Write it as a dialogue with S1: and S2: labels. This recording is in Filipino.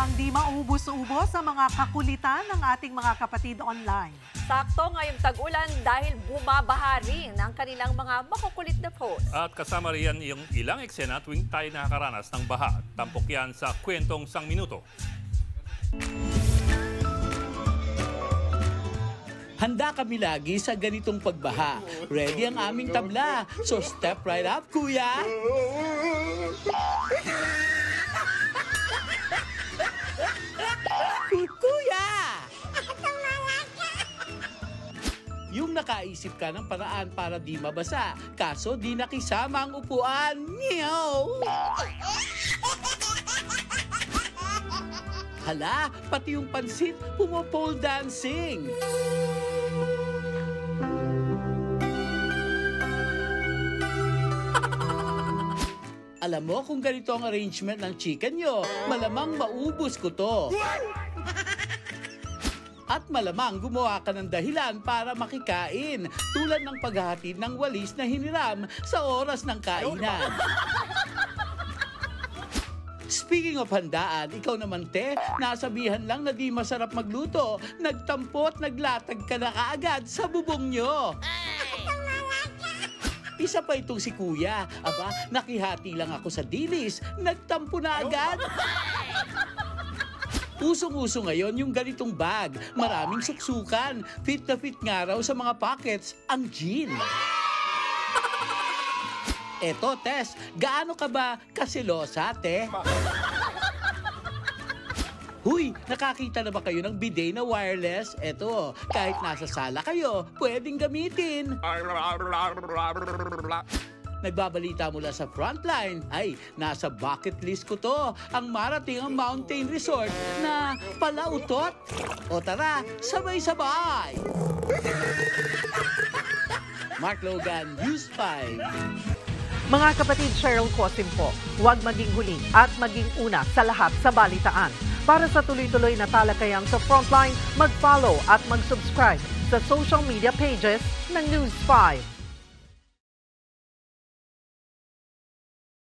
S1: pang di maubos-ubos sa mga kakulitan ng ating mga kapatid online.
S2: Sakto ngayong tag-ulan dahil bumabaha rin ang kanilang mga makukulit na post.
S3: At kasama riyan yung ilang eksena tuwing tayo nakakaranas ng baha. Tampok yan sa kwentong sang minuto.
S4: Handa kami lagi sa ganitong pagbaha. Ready ang aming tabla. So step right up, kuya! Kuya! Yung nakaisip ka ng paraan para di mabasa, kaso di nakisama ang upuan. Meow! Hala, pati yung pansit, pumopole dancing. Alam mo kung ganito ang arrangement ng chicken nyo, malamang maubos ko to. At malamang gumawa ka ng dahilan para makikain, tulad ng paghahatid ng walis na hiniram sa oras ng kainan. Speaking of handaan, ikaw naman te, nasabihan lang na di masarap magluto, nagtampo at naglatag ka na kaagad sa bubong nyo. Isa pa itong si kuya, aba, nakihati lang ako sa dilis, nagtampo na agad. Usong-uso ngayon yung ganitong bag, maraming suksukan, fit na fit nga raw sa mga pockets ang jean. Eto, Tess, gaano ka ba kasilosa, te? Huy, nakakita na ba kayo ng bidet na wireless? Eto, kahit nasa sala kayo, pwedeng gamitin. Nagbabalita mula sa Frontline, ay, nasa bucket list ko to, ang marating ang mountain resort na palautot. O tara, sabay-sabay! Mark Logan, News 5.
S1: Mga kapatid, Cheryl Cosim po, huwag maging huli at maging una sa lahat sa balitaan. Para sa tuloy-tuloy na talakayan sa Frontline, mag-follow at mag-subscribe sa social media pages ng News 5.